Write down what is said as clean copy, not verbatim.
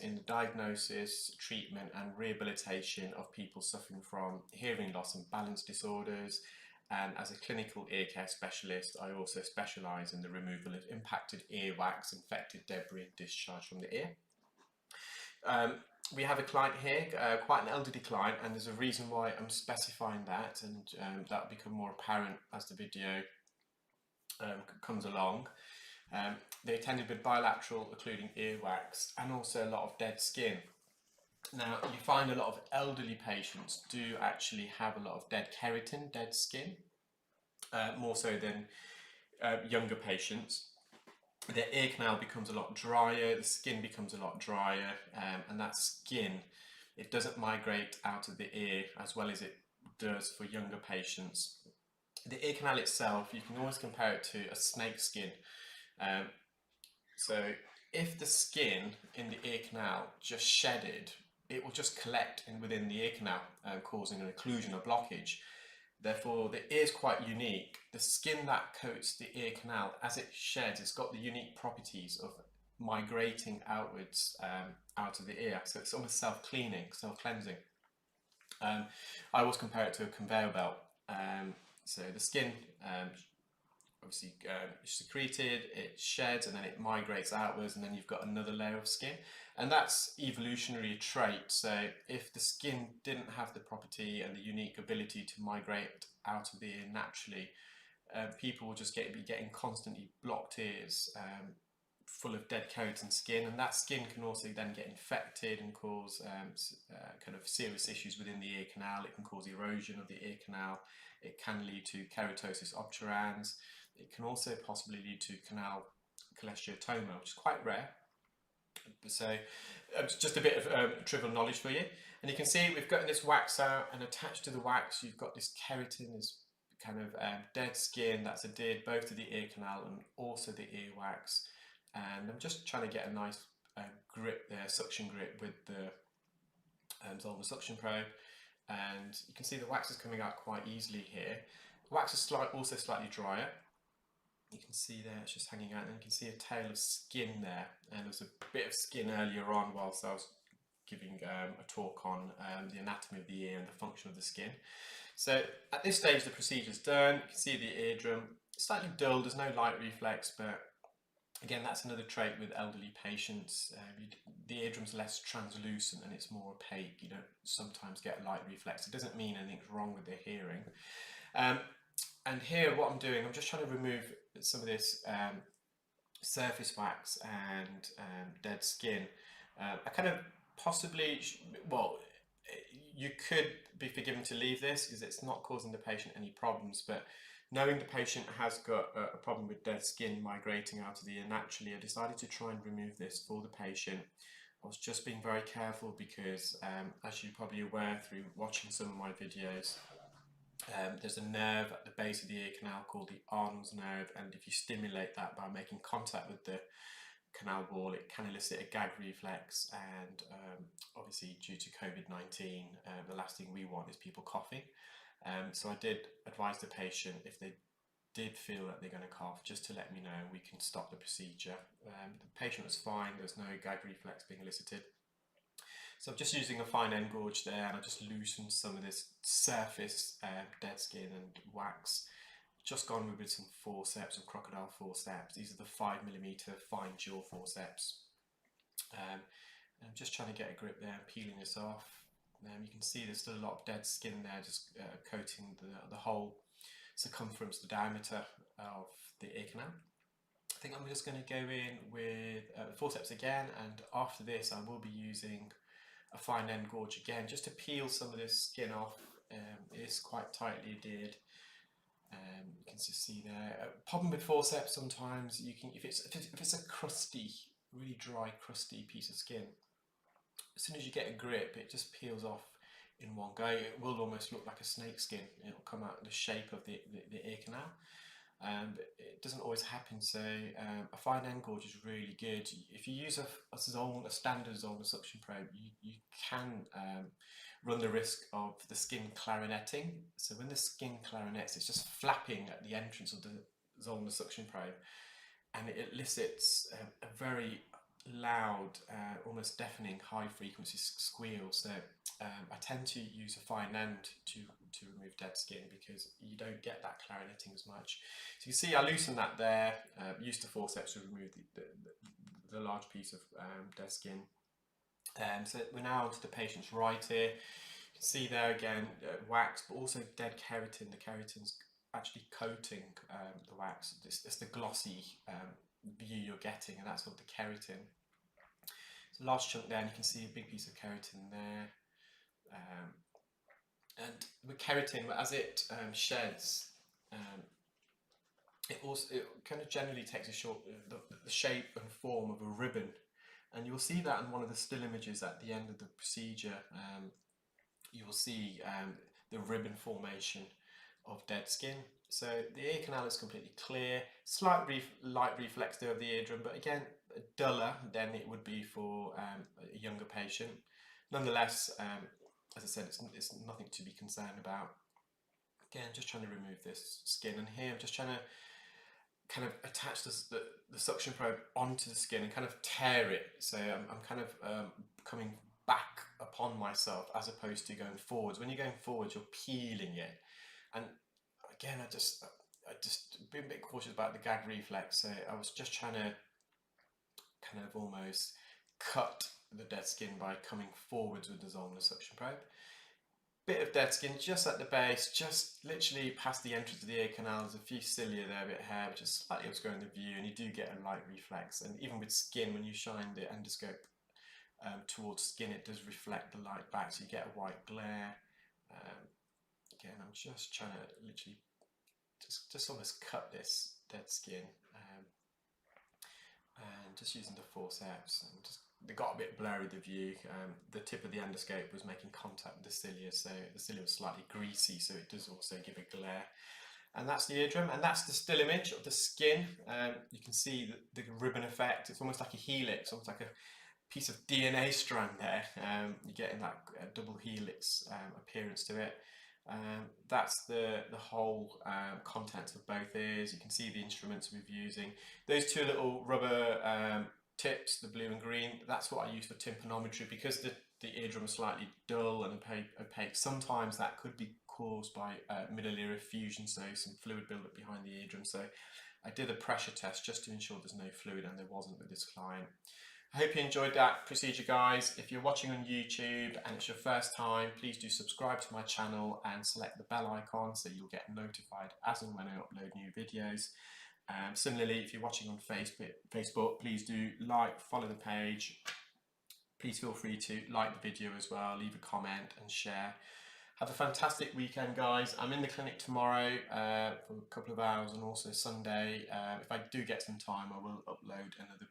in the diagnosis, treatment and rehabilitation of people suffering from hearing loss and balance disorders. And as a clinical ear care specialist, I also specialise in the removal of impacted earwax, infected debris and discharge from the ear. We have a client here, quite an elderly client, and there's a reason why I'm specifying that, and that will become more apparent as the video comes along. They attended with bilateral occluding earwax and also a lot of dead skin. Now, you find a lot of elderly patients do actually have a lot of dead keratin, dead skin, more so than younger patients. Their ear canal becomes a lot drier, the skin becomes a lot drier, and that skin, it doesn't migrate out of the ear as well as it does for younger patients. The ear canal itself, you can always compare it to a snake skin. So if the skin in the ear canal just shedded, it will just collect within the ear canal, causing an occlusion or blockage. Therefore, the ear is quite unique. The skin that coats the ear canal, as it sheds, it's got the unique properties of migrating outwards out of the ear. So it's almost self-cleaning, self-cleansing. I always compare it to a conveyor belt. So the skin obviously secreted, it sheds, and then it migrates outwards, and then you've got another layer of skin. And that's evolutionary trait. So if the skin didn't have the property and the unique ability to migrate out of the ear naturally, people will just be getting constantly blocked ears full of dead keratin skin, and that skin can also then get infected and cause kind of serious issues within the ear canal. It can cause erosion of the ear canal. It can lead to keratosis obturans. It can also possibly lead to canal cholesteatoma, which is quite rare. So just a bit of trivial knowledge for you. And you can see we've got this wax out, and attached to the wax you've got this keratin, this kind of dead skin that's adhered both to the ear canal and also the earwax. And I'm just trying to get a nice grip there, suction grip with the Zollner suction probe. And you can see the wax is coming out quite easily here. The wax is also slightly drier. You can see there it's just hanging out, and you can see a tail of skin there. And there's a bit of skin earlier on whilst I was giving a talk on the anatomy of the ear and the function of the skin. So at this stage the procedure's done. You can see the eardrum slightly dull, there's no light reflex, but again, that's another trait with elderly patients. The eardrum's less translucent and it's more opaque. You don't sometimes get a light reflex. It doesn't mean anything's wrong with their hearing. And here what I'm doing, I'm just trying to remove some of this surface wax and dead skin. I kind of possibly, well, you could be forgiven to leave this because it's not causing the patient any problems, but knowing the patient has got a problem with dead skin migrating out of the ear naturally, I decided to try and remove this for the patient. I was just being very careful because, as you're probably aware through watching some of my videos, there's a nerve at the base of the ear canal called the Arnold's nerve, and if you stimulate that by making contact with the canal wall, it can elicit a gag reflex. And obviously due to COVID-19, the last thing we want is people coughing. So I did advise the patient, if they did feel that they're going to cough, just to let me know, we can stop the procedure. The patient was fine, there's no gag reflex being elicited. So I'm just using a fine end gauge there, and I just loosened some of this surface dead skin and wax. Just gone with some forceps and crocodile forceps. These are the 5mm fine jaw forceps. And I'm just trying to get a grip there and peeling this off. You can see there's still a lot of dead skin there, just coating the whole circumference, the diameter of the ear canal. I think I'm just going to go in with forceps again, and after this I will be using a fine end gauge again, just to peel some of this skin off. It is quite tightly adhered. You can just see there. Problem with forceps sometimes, you can if it's a crusty, really dry, crusty piece of skin, as soon as you get a grip, it just peels off in one go. It will almost look like a snake skin. It will come out in the shape of the ear canal. But it doesn't always happen, so a fine end gauge is really good. If you use a standard Zollner suction probe, you can run the risk of the skin clarinetting. So when the skin clarinets, it's just flapping at the entrance of the Zollner suction probe, and it elicits a very loud, almost deafening, high frequency squeal. So I tend to use a fine end to remove dead skin because you don't get that clarineting as much. So you can see I loosened that there, used the forceps to remove the large piece of dead skin. So we're now onto the patient's right ear. You can see there again wax, but also dead keratin. The keratin's actually coating the wax. It's the glossy view you're getting, and that's called the keratin. So large chunk there, and you can see a big piece of keratin there. And with keratin, as it sheds, it kind of generally takes the shape and form of a ribbon, and you'll see that in one of the still images at the end of the procedure. You will see the ribbon formation of dead skin. So the ear canal is completely clear, slight light reflex there of the eardrum, but again duller than it would be for a younger patient. Nonetheless, as I said, it's nothing to be concerned about. Again, just trying to remove this skin, and here I'm just trying to kind of attach the suction probe onto the skin and kind of tear it. So I'm kind of coming back upon myself as opposed to going forwards. When you're going forwards, you're peeling it. And again, I just been a bit cautious about the gag reflex. So I was just trying to kind of almost cut the dead skin by coming forwards with the Zollner suction probe. Bit of dead skin just at the base, just literally past the entrance of the ear canal. There's a few cilia there, a bit of hair, which is slightly obscuring the view, and you do get a light reflex. And even with skin, when you shine the endoscope towards skin, it does reflect the light back, so you get a white glare. Again, I'm just trying to literally just almost cut this dead skin, and just using the forceps, and just they got a bit blurry, the view. The tip of the endoscope was making contact with the cilia, so the cilia was slightly greasy, so it does also give a glare. And that's the eardrum, and that's the still image of the skin. You can see the ribbon effect. It's almost like a helix, almost like a piece of DNA strand there. You're getting that double helix appearance to it. That's the whole contents of both ears. You can see the instruments we're using. Those two little rubber tips, the blue and green, that's what I use for tympanometry, because the eardrum is slightly dull and opaque. Sometimes that could be caused by middle ear effusion, so some fluid buildup behind the eardrum. So I did a pressure test just to ensure there's no fluid, and there wasn't with this client. I hope you enjoyed that procedure, guys. If you're watching on YouTube and it's your first time, please do subscribe to my channel and select the bell icon so you'll get notified as and when I upload new videos. Similarly, if you're watching on Facebook, please do follow the page. Please feel free to like the video as well, leave a comment and share. Have a fantastic weekend, guys. I'm in the clinic tomorrow for a couple of hours, and also Sunday. If I do get some time, I will upload another